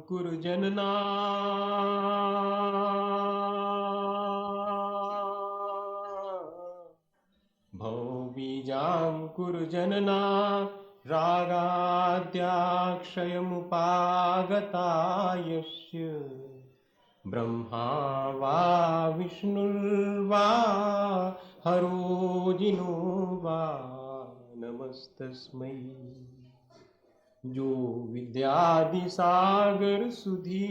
कुरु जनना भवबीजां कुरु जनना रागाद्याक्षयमुपागता यस्य ब्रह्मा वा विष्णुर्वा हरो जिनो वा नमस्तस्मै। जो विद्यादि सागर सुधी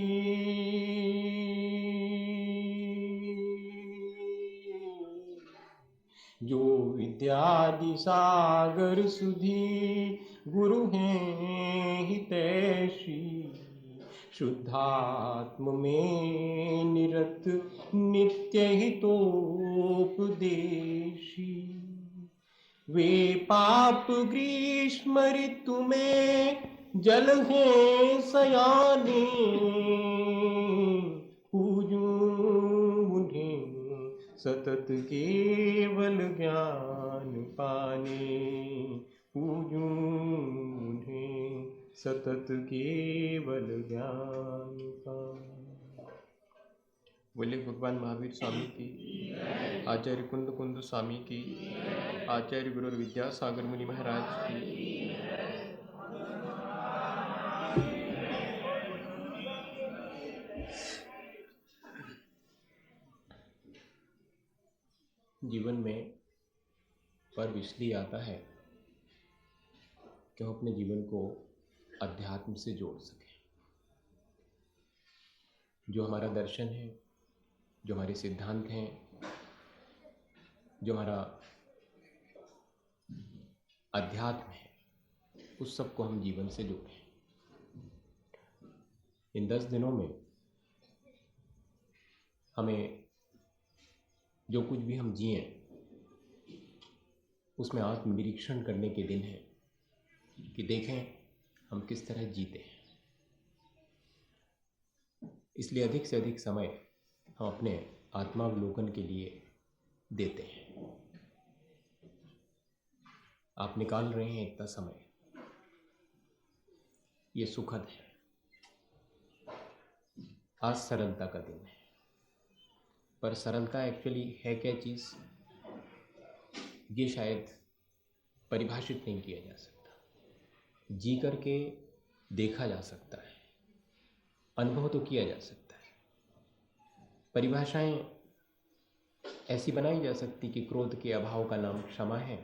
जो विद्यादि सागर सुधी गुरु हैं हितैषी शुद्धात्म में निरत नित्य हितोपदेशी वे पाप ग्रीष्म ऋतु में जल हैं सयाने पूजूं उन्हें सतत केवल ज्ञान पाने पूजूं उन्हें सतत केवल ज्ञान पाने। बोले भगवान महावीर स्वामी की, आचार्य कुंद कुंद स्वामी की, आचार्य गुरु विद्यासागर मुनि महाराज की। जीवन में पर्व इसलिए आता है कि हम अपने जीवन को अध्यात्म से जोड़ सकें। जो हमारा दर्शन है, जो हमारे सिद्धांत हैं, जो हमारा अध्यात्म है, उस सब को हम जीवन से जोड़ें। इन 10 दिनों में हमें जो कुछ भी हम जिए उसमें आत्मनिरीक्षण करने के दिन है कि देखें हम किस तरह जीते हैं। इसलिए अधिक से अधिक समय हम अपने आत्मावलोकन के लिए देते हैं। आप निकाल रहे हैं इतना समय, ये सुखद है। आज सरलता का दिन है, पर सरलता एक्चुअली है क्या चीज़, ये शायद परिभाषित नहीं किया जा सकता। जी करके देखा जा सकता है, अनुभव तो किया जा सकता है। परिभाषाएं ऐसी बनाई जा सकती कि क्रोध के अभाव का नाम क्षमा है,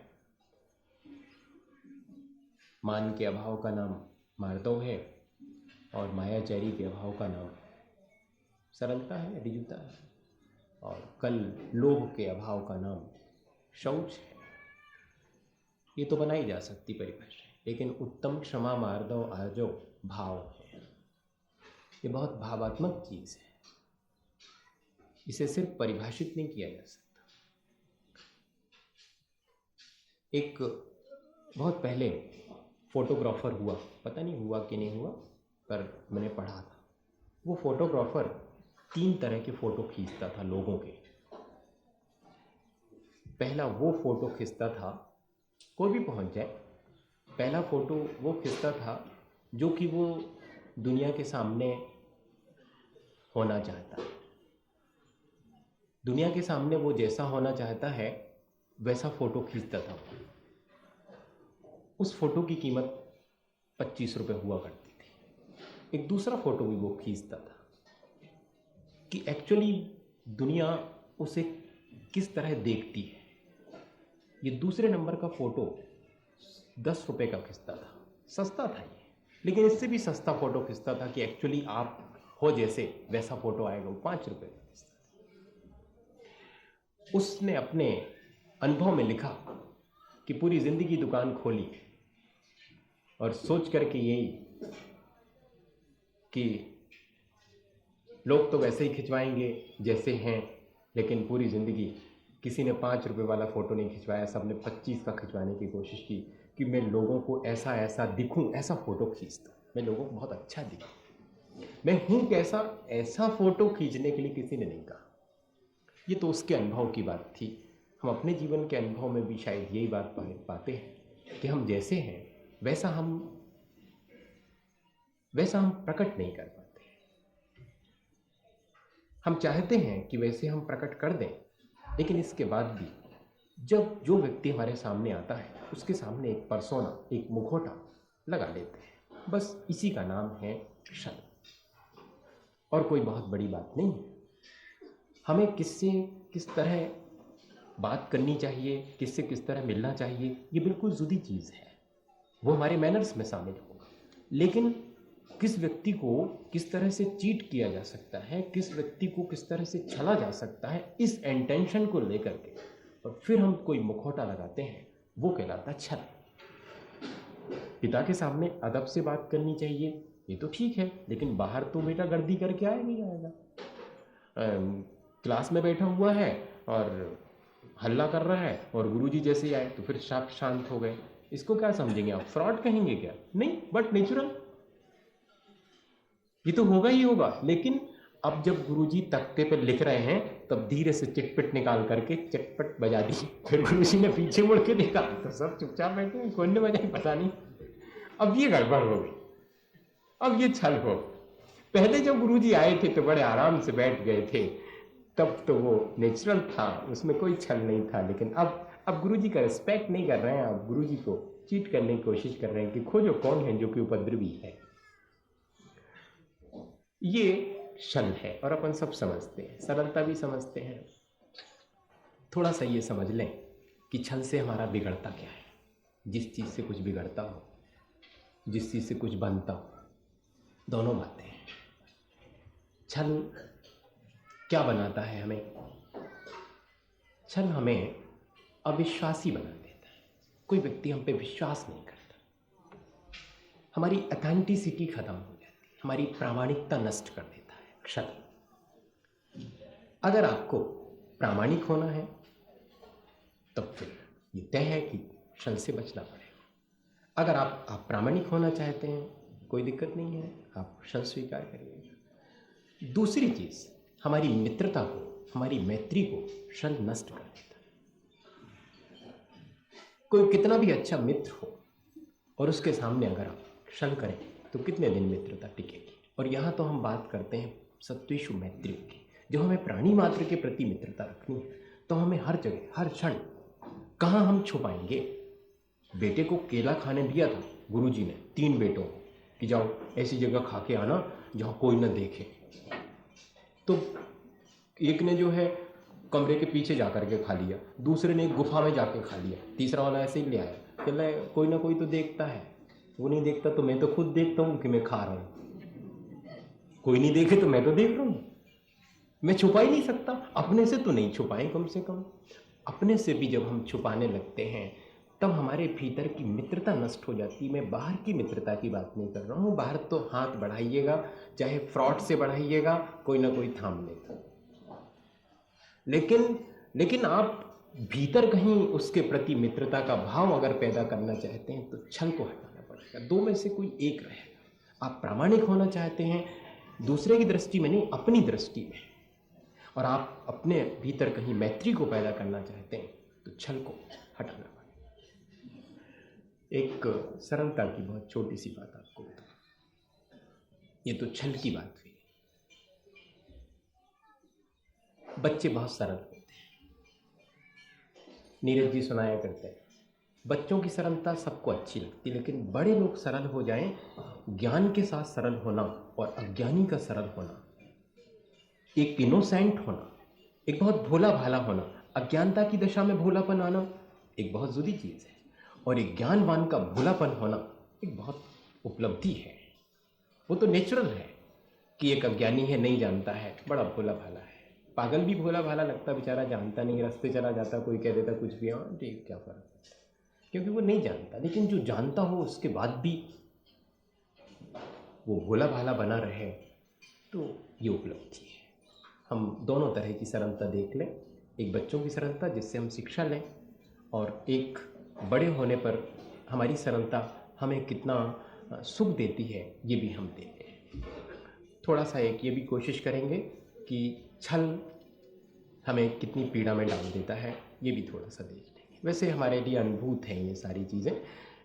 मान के अभाव का नाम मार्दव है, और मायाचारी के अभाव का नाम सरलता है, ऋजुता है, और कल लोभ के अभाव का नाम शौच है। ये तो बनाई जा सकती परिभाषा, लेकिन उत्तम क्षमा मार्दव आजो भाव है। ये बहुत भावात्मक चीज़ है, इसे सिर्फ परिभाषित नहीं किया जा सकता। एक बहुत पहले फोटोग्राफर हुआ, पता नहीं हुआ कि नहीं हुआ, पर मैंने पढ़ा था। वो फोटोग्राफर 3 तरह के फ़ोटो खींचता था लोगों के। पहला वो फ़ोटो खींचता था, कोई भी पहुंच जाए, पहला फ़ोटो वो खींचता था जो कि वो दुनिया के सामने होना चाहता है। दुनिया के सामने वो जैसा होना चाहता है वैसा फ़ोटो खींचता था। उस फ़ोटो की कीमत 25 रुपये हुआ करती थी। एक दूसरा फ़ोटो भी वो खींचता था कि एक्चुअली दुनिया उसे किस तरह देखती है। ये दूसरे नंबर का फ़ोटो 10 रुपये का खींचता था, सस्ता था ये, लेकिन इससे भी सस्ता फ़ोटो खींचता था कि एक्चुअली आप हो जैसे वैसा फ़ोटो आएगा, वो 5 रुपये का खींचता था। उसने अपने अनुभव में लिखा कि पूरी ज़िंदगी दुकान खोली और सोच करके यही कि लोग तो वैसे ही खिंचवाएंगे जैसे हैं, लेकिन पूरी ज़िंदगी किसी ने 5 रुपये वाला फ़ोटो नहीं खिंचवाया, सबने 25 का खिंचवाने की कोशिश की कि मैं लोगों को ऐसा ऐसा दिखूं, ऐसा फ़ोटो खींचता, मैं लोगों को बहुत अच्छा दिखूं, मैं हूं कैसा, ऐसा फ़ोटो खींचने के लिए किसी ने नहीं कहा। ये तो उसके अनुभव की बात थी। हम अपने जीवन के अनुभव में भी शायद यही बात पाते हैं कि हम जैसे हैं वैसा हम प्रकट नहीं कर पाते। हम चाहते हैं कि वैसे हम प्रकट कर दें, लेकिन इसके बाद भी जब जो व्यक्ति हमारे सामने आता है उसके सामने एक पर्सोना, एक मुखौटा लगा लेते हैं। बस इसी का नाम है छल, और कोई बहुत बड़ी बात नहीं है। हमें किससे किस तरह बात करनी चाहिए, किससे किस तरह मिलना चाहिए, ये बिल्कुल जुदी चीज़ है, वो हमारे मैनर्स में शामिल होगा। लेकिन किस व्यक्ति को किस तरह से चीट किया जा सकता है, किस व्यक्ति को किस तरह से छला जा सकता है, इस इंटेंशन को लेकर के और फिर हम कोई मुखौटा लगाते हैं, वो कहलाता छल। पिता के सामने अदब से बात करनी चाहिए, ये तो ठीक है, लेकिन बाहर तो बेटा गर्दी करके आया नहीं आएगा। क्लास में बैठा हुआ है और हल्ला कर रहा है और गुरुजी जैसे ही आए तो फिर साफ शांत हो गए, इसको क्या समझेंगे आप? फ्रॉड कहेंगे क्या? नहीं, बट नेचुरल, ये तो होगा ही होगा। लेकिन अब जब गुरुजी तख्ते पे लिख रहे हैं तब धीरे से चिटपिट निकाल करके चटपट बजा दी, फिर गुरुजी ने पीछे मुड़ के देखा तो सब चुपचाप बैठे हैं, कौन ने बजाई पता नहीं। अब ये गड़बड़ हो गई, अब ये छल हो। पहले जब गुरुजी आए थे तो बड़े आराम से बैठ गए थे, तब तो वो नेचुरल था, उसमें कोई छल नहीं था। लेकिन अब गुरुजी का रिस्पेक्ट नहीं कर रहे हैं, आप गुरुजी को चीट करने की कोशिश कर रहे हैं कि खोजो कौन है जो कि उपद्रवी है। ये छल है और अपन सब समझते हैं, सरलता भी समझते हैं। थोड़ा सा ये समझ लें कि छल से हमारा बिगड़ता क्या है। जिस चीज़ से कुछ बिगड़ता हो, जिस चीज़ से कुछ बनता हो, दोनों बातें हैं। छल क्या बनाता है हमें? छल हमें अविश्वासी बना देता है। कोई व्यक्ति हम पे विश्वास नहीं करता, हमारी ऑथेंटिसिटी खत्म हो जाती है, हमारी प्रामाणिकता नष्ट कर देता है छल। अगर आपको प्रामाणिक होना है तब फिर ये तय है कि छल से बचना पड़ेगा। अगर आप प्रामाणिक होना चाहते हैं, कोई दिक्कत नहीं है, आप छल स्वीकार करिए। दूसरी चीज़, हमारी मित्रता को, हमारी मैत्री को छल नष्ट कर देता है। कोई कितना भी अच्छा मित्र हो और उसके सामने अगर आप छल करें तो कितने दिन मित्रता टिकेगी? और यहाँ तो हम बात करते हैं सत्वेषु मैत्री की। जो हमें प्राणी मात्र के प्रति मित्रता रखनी है तो हमें हर जगह, हर क्षण, कहाँ हम छुपाएंगे? बेटे को केला खाने दिया था गुरुजी ने, 3 बेटों को, कि जाओ ऐसी जगह खा के आना जहाँ कोई ना देखे। तो एक ने जो है कमरे के पीछे जा कर के खा लिया, दूसरे ने एक गुफा में जाके खा लिया, तीसरा वाला ऐसे ही ले आया। चल रहा है, कोई ना कोई तो देखता है, वो नहीं देखता तो मैं तो खुद देखता हूँ कि मैं खा रहा हूँ। कोई नहीं देखे तो मैं तो देख रहा हूँ, मैं छुपा ही नहीं सकता। अपने से तो नहीं छुपाएं, कम से कम अपने से भी जब हम छुपाने लगते हैं तब हमारे भीतर की मित्रता नष्ट हो जाती है। मैं बाहर की मित्रता की बात नहीं कर रहा हूँ, बाहर तो हाथ बढ़ाइएगा, चाहे फ्रॉड से बढ़ाइएगा, कोई ना कोई थाम लेगा। लेकिन आप भीतर कहीं उसके प्रति मित्रता का भाव अगर पैदा करना चाहते हैं तो छल को हटाना पड़ेगा। दो में से कोई एक रहेगा। आप प्रामाणिक होना चाहते हैं दूसरे की दृष्टि में नहीं, अपनी दृष्टि में, और आप अपने भीतर कहीं मैत्री को पैदा करना चाहते हैं तो छल को हटाना पड़ेगा। एक सरलता की बहुत छोटी सी बात आपको बताऊं। ये तो छल की बात हुई। बच्चे बहुत सरल होते हैं, नीरज जी सुनाया करते हैं, बच्चों की सरलता सबको अच्छी लगती है, लेकिन बड़े लोग सरल हो जाएं, ज्ञान के साथ सरल होना और अज्ञानी का सरल होना, एक इनोसेंट होना, एक बहुत भोला भाला होना, अज्ञानता की दशा में भोलापन आना एक बहुत जुदी चीज़ है, और एक ज्ञानवान का भोलापन होना एक बहुत उपलब्धि है। वो तो नेचुरल है कि एक अज्ञानी है, नहीं जानता है, बड़ा भोला भाला है। पागल भी भोला भाला लगता, बेचारा जानता नहीं, रास्ते चला जाता, कोई कह देता कुछ भी, हाँ ठीक, क्या फर्क पड़ता, क्योंकि वो नहीं जानता। लेकिन जो जानता हो उसके बाद भी वो भोला भाला बना रहे तो ये उपलब्धि है। हम दोनों तरह की सरलता देख लें, एक बच्चों की सरलता जिससे हम शिक्षा लें, और एक बड़े होने पर हमारी सरलता हमें कितना सुख देती है ये भी हम देखें। थोड़ा सा एक ये भी कोशिश करेंगे कि छल हमें कितनी पीड़ा में डाल देता है, ये भी थोड़ा सा देख लेंगे। वैसे हमारे लिए अनुभूत हैं ये सारी चीज़ें,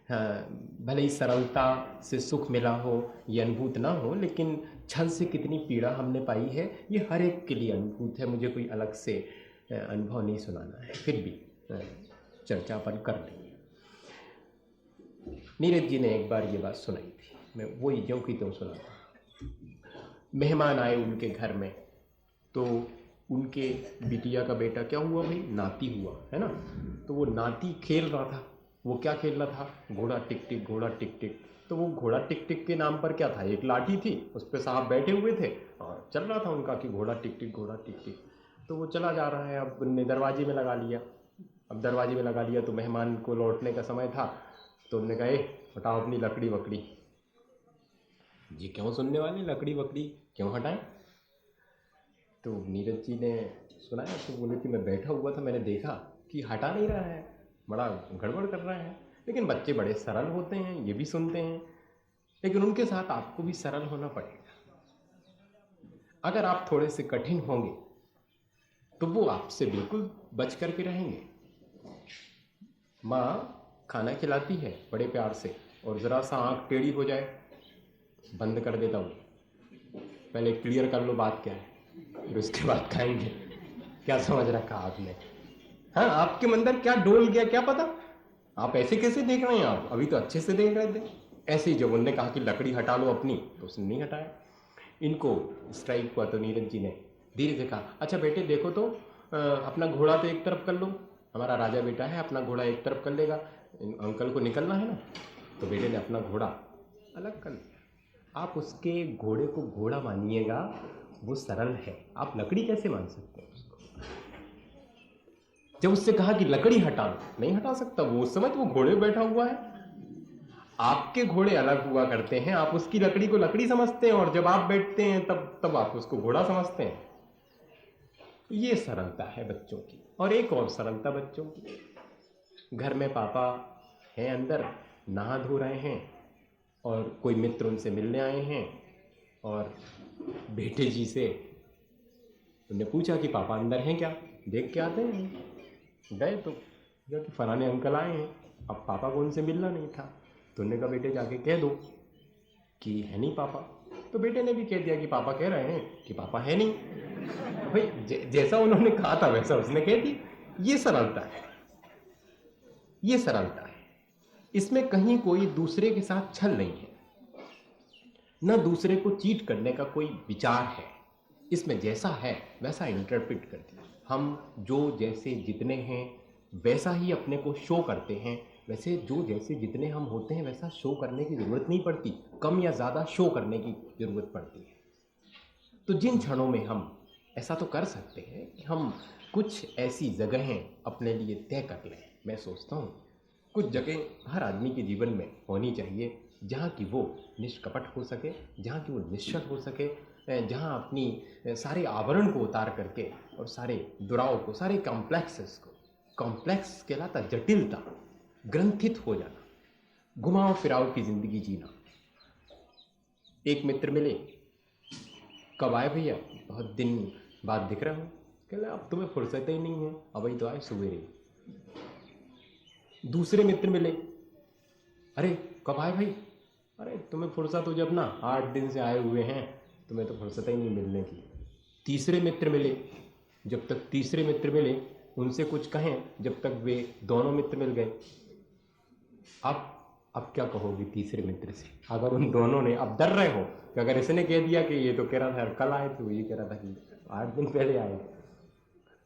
हाँ, भले ही सरलता से सुख मिला हो ये अनुभूत ना हो, लेकिन छल से कितनी पीड़ा हमने पाई है ये हर एक के लिए अनुभूत है। मुझे कोई अलग से अनुभव नहीं सुनाना है, फिर भी चर्चा अपन कर लेंगे। नीरज जी ने एक बार ये बात सुनाई थी, मैं वही ज्यों की त्यों सुनाता। मेहमान आए उनके घर में, तो उनके बिटिया का बेटा क्या हुआ भाई, नाती हुआ है ना। तो वो नाती खेल रहा था। वो क्या खेल रहा था, घोड़ा टिक टिक, घोड़ा टिक टिक। तो वो घोड़ा टिक टिक के नाम पर क्या था, एक लाठी थी, उस पर साहब बैठे हुए थे और चल रहा था उनका कि घोड़ा टिक टिक, घोड़ा टिक टिक। तो वो चला जा रहा है, अब उनने दरवाजे में लगा लिया। अब दरवाजे में लगा लिया तो मेहमान को लौटने का समय था, तो उन्होंने कहा हटाओ अपनी लकड़ी वकड़ी। जी क्यों सुनने वाले, लकड़ी वकड़ी क्यों हटाएं। तो नीरज जी ने सुनाया, तो बोले कि मैं बैठा हुआ था, मैंने देखा कि हटा नहीं रहा है, बड़ा गड़बड़ कर रहा है। लेकिन बच्चे बड़े सरल होते हैं, ये भी सुनते हैं, लेकिन उनके साथ आपको भी सरल होना पड़ेगा। अगर आप थोड़े से कठिन होंगे तो वो आपसे बिल्कुल बच करके रहेंगे। माँ खाना खिलाती है बड़े प्यार से, और ज़रा सा आँख टेढ़ी हो जाए, बंद कर देता हूँ, पहले क्लियर कर लो बात क्या है, फिर उसके बाद खाएंगे। क्या समझ रखा आपने? हाँ, आपके अंदर क्या डोल गया क्या पता। आप ऐसे कैसे देख रहे हैं, आप अभी तो अच्छे से देख रहे थे। ऐसे ही जब उन्होंने कहा कि लकड़ी हटा लो अपनी, तो उसने नहीं हटाया। इनको स्ट्राइक हुआ तो नीरज जी ने धीरे से कहा, अच्छा बेटे देखो तो अपना घोड़ा तो एक तरफ कर लो, हमारा राजा बेटा है, अपना घोड़ा एक तरफ कर लेगा, अंकल को निकलना है ना। तो बेटे ने अपना घोड़ा अलग कर लिया। आप उसके घोड़े को घोड़ा मानिएगा, वो सरल है, आप लकड़ी कैसे मान सकते हैं उसको। जब उससे कहा कि लकड़ी हटा लो, नहीं हटा सकता वो, उस समय तो वो घोड़े पे बैठा हुआ है। आपके घोड़े अलग हुआ करते हैं, आप उसकी लकड़ी को लकड़ी समझते हैं, और जब आप बैठते हैं तब आप उसको घोड़ा समझते हैं। ये सरलता है बच्चों की। और एक और सरलता बच्चों की, घर में पापा हैं अंदर, नहा धो रहे हैं, और कोई मित्र उनसे मिलने आए हैं, और बेटे जी से उन्होंने पूछा कि पापा अंदर हैं क्या, देख के आते हैं। गए तो कि फलाने अंकल आए हैं। अब पापा को उनसे मिलना नहीं था, तो उन्होंने कहा बेटे जाके कह दो कि है नहीं पापा। तो बेटे ने भी कह दिया कि पापा कह रहे हैं कि पापा है नहीं। भाई जैसा उन्होंने कहा था वैसा उसने कह दिया। ये सरलता है, ये सरलता है। इसमें कहीं कोई दूसरे के साथ छल नहीं है, न दूसरे को चीट करने का कोई विचार है। इसमें जैसा है वैसा इंटरप्रेट कर दिया। हम जो जैसे जितने हैं वैसा ही अपने को शो करते हैं, वैसे जो जैसे जितने हम होते हैं वैसा शो करने की ज़रूरत नहीं पड़ती, कम या ज़्यादा शो करने की ज़रूरत पड़ती है। तो जिन क्षणों में हम ऐसा तो कर सकते हैं कि हम कुछ ऐसी जगहें अपने लिए तय कर लें। मैं सोचता हूँ कुछ जगह हर आदमी के जीवन में होनी चाहिए जहाँ की वो निष्कपट हो सके, जहाँ की वो निश्चल हो सके, जहाँ अपनी सारे आवरण को उतार करके और सारे दुराव को, सारे कॉम्प्लेक्सेस को, कॉम्प्लेक्स कहलाता जटिलता, ग्रंथित हो जाना, घुमाव फिराव की ज़िंदगी जीना। एक मित्र मिले, कब आए भैया, बहुत दिन बाद दिख रहे हो। कहले अब तुम्हें फुर्सत ही नहीं है, अभी तो आए सवेरे। दूसरे मित्र मिले, अरे कब आए भाई, अरे तुम्हें फुर्सत हो जब ना, 8 दिन से आए हुए हैं, तुम्हें तो फुर्सत ही नहीं मिलने की। तीसरे मित्र मिले, जब तक तीसरे मित्र मिले उनसे कुछ कहें, जब तक वे दोनों मित्र मिल गए। अब क्या कहोगे तीसरे मित्र से, अगर उन दोनों ने, अब डर रहे हो कि अगर इसने कह दिया कि ये तो कह रहा था कल आए थे, वो ये कह रहा था कि 8 दिन पहले आए,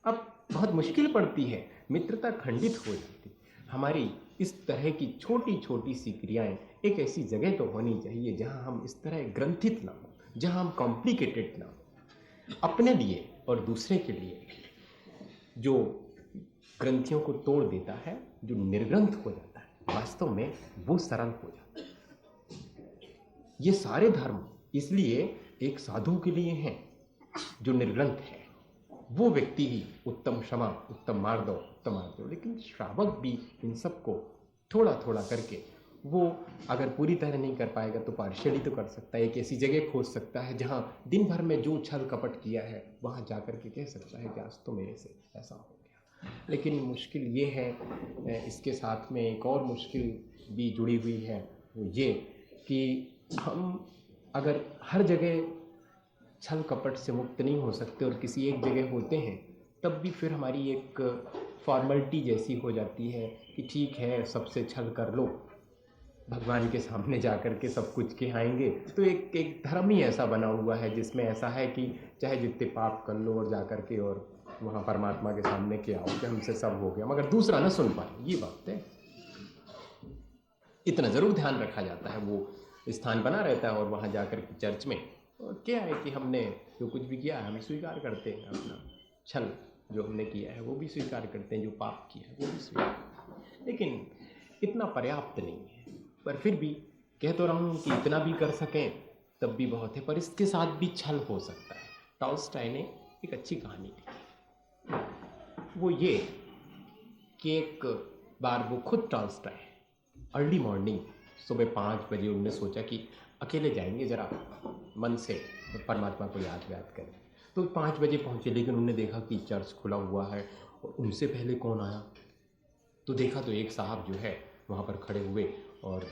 अब बहुत मुश्किल पड़ती है, मित्रता खंडित हो जाती। हमारी इस तरह की छोटी छोटी सी क्रियाएं एक ऐसी जगह तो होनी चाहिए जहां हम इस तरह ग्रंथित ना हो, जहां हम कॉम्प्लिकेटेड ना हो। अपने लिए और दूसरे के लिए जो ग्रंथियों को तोड़ देता है, जो निर्ग्रंथ हो जाता है, वास्तव में वो सरल हो जाता है। ये सारे धर्म इसलिए एक साधु के लिए हैं जो निर्ग्रंथ है, वो व्यक्ति ही उत्तम क्षमा, उत्तम मार्दव, उत्तम आर्दव। लेकिन श्रावक भी इन सबको थोड़ा थोड़ा करके, वो अगर पूरी तरह नहीं कर पाएगा तो पार्शियली तो कर सकता है। एक ऐसी जगह खोज सकता है जहाँ दिन भर में जो छल कपट किया है वहाँ जा कर के कह सकता है कि आज तो मेरे से ऐसा हो गया। लेकिन मुश्किल ये है, इसके साथ में एक और मुश्किल भी जुड़ी हुई है, वो ये कि हम अगर हर जगह छल कपट से मुक्त नहीं हो सकते और किसी एक जगह होते हैं, तब भी फिर हमारी एक फॉर्मेलिटी जैसी हो जाती है कि ठीक है, सबसे छल कर लो, भगवान के सामने जा कर के सब कुछ के आएंगे। तो एक धर्म ही ऐसा बना हुआ है जिसमें ऐसा है कि चाहे जितने पाप कर लो और जा कर के और वहाँ परमात्मा के सामने के आओ कि हमसे सब हो गया, मगर दूसरा ना सुन पाए, ये बात है। इतना ज़रूर ध्यान रखा जाता है, वो स्थान बना रहता है और वहाँ जाकर के चर्च में और क्या है कि हमने जो कुछ भी किया है हम स्वीकार करते हैं, अपना छल जो हमने किया है वो भी स्वीकार करते हैं, जो पाप किया है वो भी स्वीकार, लेकिन इतना पर्याप्त नहीं है। पर फिर भी कह तो रहा हूँ कि इतना भी कर सकें तब भी बहुत है, पर इसके साथ भी छल हो सकता है। टॉल्स्टॉय ने एक अच्छी कहानी लिखी, वो ये कि एक बार वो खुद टॉल्स्टॉय अर्ली मॉर्निंग सुबह 5 बजे उन्होंने सोचा कि अकेले जाएंगे ज़रा मन से परमात्मा को याद करें। तो 5 बजे पहुँचे, लेकिन उन्होंने देखा कि चर्च खुला हुआ है और उनसे पहले कौन आया, तो देखा तो एक साहब जो है वहाँ पर खड़े हुए और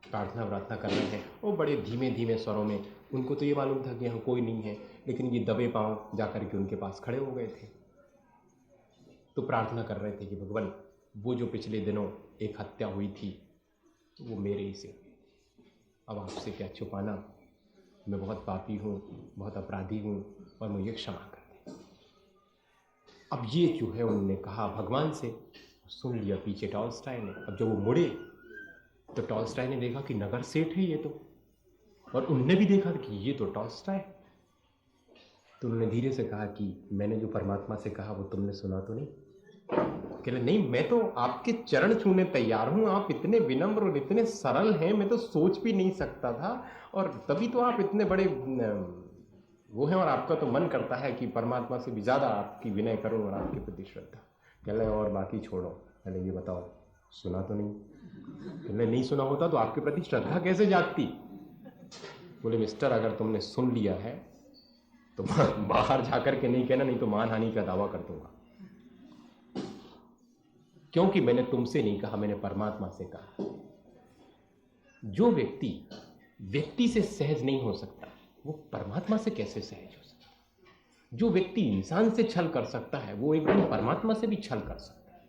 प्रार्थना कर रहे हैं, वो बड़े धीमे धीमे स्वरों में। उनको तो ये मालूम था कि यहाँ कोई नहीं है, लेकिन ये दबे पाँव जा कर के उनके पास खड़े हो गए थे। तो प्रार्थना कर रहे थे कि भगवान, वो जो पिछले दिनों एक हत्या हुई थी वो मेरे ही से हुई, अब आपसे क्या छुपाना, मैं बहुत पापी हूँ, बहुत अपराधी हूँ और मुझे क्षमा कर दें। अब ये जो है उन्होंने कहा भगवान से, सुन लिया पीछे टॉल्स्टॉय ने। अब जब वो मुड़े तो टॉल्स्टॉय ने देखा कि नगर सेठ है ये तो, और उनने भी देखा कि ये तो टॉल्स्टॉय। तो उन्होंने धीरे से कहा कि मैंने जो परमात्मा से कहा वो तुमने सुना तो नहीं? कह रहे नहीं, मैं तो आपके चरण छूने तैयार हूँ, आप इतने विनम्र और इतने सरल हैं, मैं तो सोच भी नहीं सकता था, और तभी तो आप इतने बड़े वो हैं, और आपका तो मन करता है कि परमात्मा से भी ज़्यादा आपकी विनय करूँ और आपके प्रति श्रद्धा। कह रहे और बाकी छोड़ो, पहले ये बताओ सुना तो नहीं? कह रहे नहीं सुना होता तो आपके प्रति श्रद्धा कैसे जागती? बोले मिस्टर, अगर तुमने सुन लिया है तो बाहर जाकर के नहीं कहना, नहीं तो मानहानि का दावा कर दूंगा, क्योंकि मैंने तुमसे नहीं कहा, मैंने परमात्मा से कहा। जो व्यक्ति से सहज नहीं हो सकता, वो परमात्मा से कैसे सहज हो सकता? जो व्यक्ति इंसान से छल कर सकता है, वो एकदम परमात्मा से भी छल कर सकता है।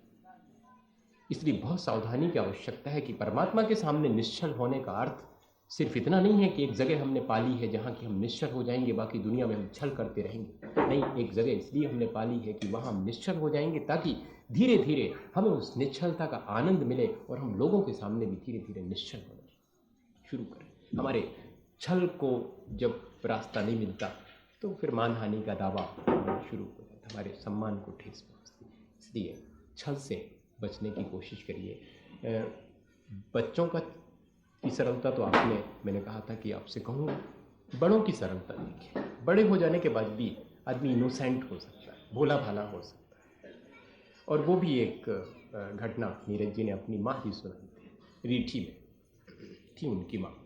इसलिए बहुत सावधानी की आवश्यकता है कि परमात्मा के सामने निश्चल होने का अर्थ सिर्फ इतना नहीं है कि एक जगह हमने पाली है जहाँ कि हम निश्चल हो जाएंगे, बाकी दुनिया में हम छल करते रहेंगे। नहीं, एक जगह इसलिए हमने पाली है कि वहाँ हम निश्चल हो जाएंगे, ताकि धीरे धीरे हमें उस निश्चलता का आनंद मिले और हम लोगों के सामने भी धीरे धीरे निश्चल होना शुरू करें। हमारे छल को जब रास्ता नहीं मिलता तो फिर मानहानि का दावा शुरू हो जाता, हमारे सम्मान को ठेस पहुँचती। इसलिए छल से बचने की कोशिश करिए। बच्चों की सरलता तो मैंने कहा था कि आपसे कहूँगा, बड़ों की सरलता देखिए। बड़े हो जाने के बाद भी आदमी इनोसेंट हो सकता है, भोला भाला हो सकता है। और वो भी एक घटना नीरज जी ने अपनी माँ की सुनाई थी। रीठी में थी उनकी माँ,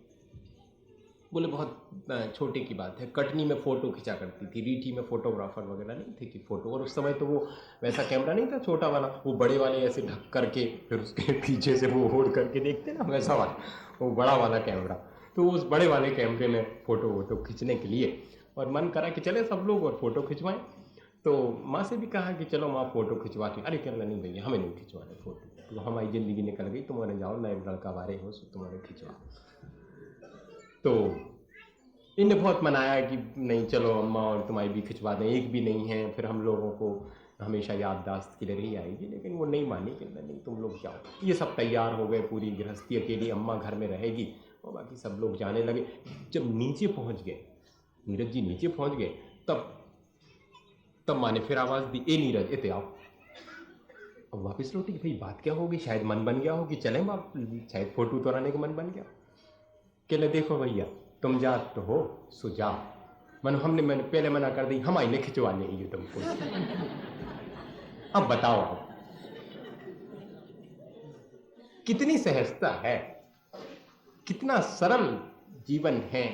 बोले बहुत छोटे की बात है, कटनी में फ़ोटो खिंचा करती थी। रीठी में फ़ोटोग्राफ़र वगैरह नहीं थे कि फ़ोटो, और उस समय तो वो वैसा कैमरा नहीं था छोटा वाला, वो बड़े वाले ऐसे ढक करके फिर उसके पीछे से वो होड़ करके देखते ना, वैसा वाला, वो बड़ा वाला कैमरा। तो उस बड़े वाले कैमरे में फ़ोटो खींचने के लिए और मन करा कि चले सब लोग और फ़ोटो खिंचवाएँ। तो माँ से भी कहा कि चलो माँ फ़ोटो खिंचवाती। अरे कह नहीं भैया, हमें नहीं खिंचवाने फ़ोटो, तो हमारी ज़िंदगी निकल गई, तुम्हारे जाओ नए लड़का वारे हो, तुम्हारे खिंचवा। तो इन्हें बहुत मनाया कि नहीं चलो अम्मा और तुम्हारी भी खिंचवा दें, एक भी नहीं है, फिर हम लोगों को हमेशा याददाश्त के लिए रही आएगी। लेकिन वो नहीं मानी कि नहीं तुम लोग जाओ। ये सब तैयार हो गए, पूरी गृहस्थी अकेली अम्मा घर में रहेगी और बाकी सब लोग जाने लगे। जब नीचे पहुंच गए, नीरज जी नीचे पहुंच गए, तब माँ ने फिर आवाज़ दी, ए नीरज इते आओ। अब वापस लौटी, भाई बात क्या होगी, शायद मन बन गया हो कि चलें बाप, शायद फ़ोटो तोड़ाने का मन बन गया। कहले देखो भैया, तुम जात तो हो सो जाओ, मैंने पहले मना कर दी, हम आईने खिंचवा लेंगे तुमको। अब बताओ आप, कितनी सहजता है, कितना सरल जीवन है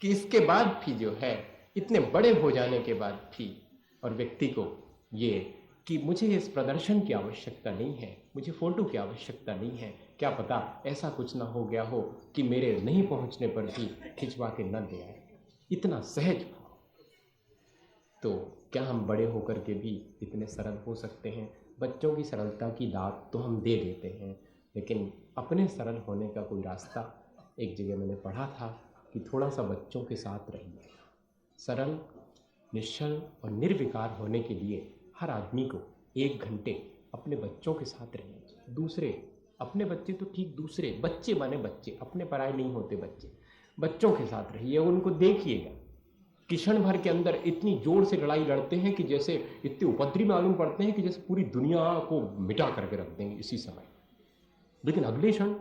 कि इसके बाद भी जो है, इतने बड़े हो जाने के बाद भी और व्यक्ति को ये कि मुझे इस प्रदर्शन की आवश्यकता नहीं है, मुझे फ़ोटो की आवश्यकता नहीं है, क्या पता ऐसा कुछ ना हो गया हो कि मेरे नहीं पहुंचने पर भी खिंचवा के न दे आए। इतना सहज भाव। तो क्या हम बड़े होकर के भी इतने सरल हो सकते हैं? बच्चों की सरलता की दात तो हम दे देते हैं, लेकिन अपने सरल होने का कोई रास्ता, एक जगह मैंने पढ़ा था कि थोड़ा सा बच्चों के साथ रहिए। सरल, निश्चल और निर्विकार होने के लिए हर आदमी को 1 घंटे अपने बच्चों के साथ रहना चाहिए। दूसरे, अपने बच्चे तो ठीक, दूसरे बच्चे माने बच्चे, अपने पराये नहीं होते बच्चे, बच्चों के साथ रहिए, उनको देखिएगा कि क्षण भर के अंदर इतनी जोर से लड़ाई लड़ते हैं कि जैसे इतने उपद्रवी मालूम पड़ते हैं कि जैसे पूरी दुनिया को मिटा करके रख देंगे इसी समय, लेकिन अगले क्षण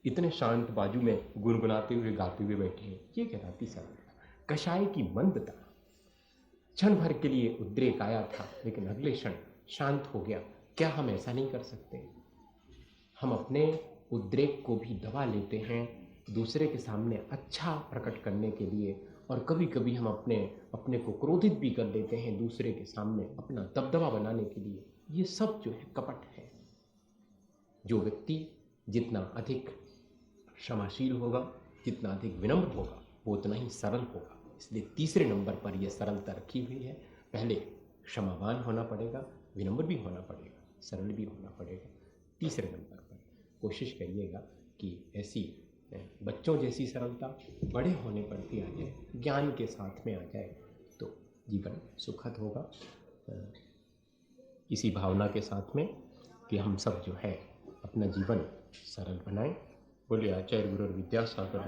इतने शांत बाजू में गुनगुनाते हुए गाते हुए बैठे हैं। ये कहलाती सरलता। कषाय की मंदता, क्षण भर के लिए उद्रेक आया था लेकिन अगले क्षण शांत हो गया। क्या हम ऐसा नहीं कर सकते? हम अपने उद्रेक को भी दबा लेते हैं दूसरे के सामने अच्छा प्रकट करने के लिए, और कभी कभी हम अपने को क्रोधित भी कर लेते हैं दूसरे के सामने अपना दबदबा बनाने के लिए। ये सब जो है कपट है। जो व्यक्ति जितना अधिक क्षमाशील होगा, जितना अधिक विनम्र होगा, वो उतना ही सरल होगा। इसलिए तीसरे नंबर पर यह सरलता रखी हुई है। पहले क्षमावान होना पड़ेगा, विनम्र भी होना पड़ेगा, सरल भी होना पड़ेगा। तीसरे नंबर पर कोशिश करिएगा कि ऐसी बच्चों जैसी सरलता बड़े होने पर भी आ जाए, ज्ञान के साथ में आ जाए, तो जीवन सुखद होगा। इसी भावना के साथ में कि हम सब जो है अपना जीवन सरल बनाएं। बोलिए आचार्य गुरु विद्यासागर।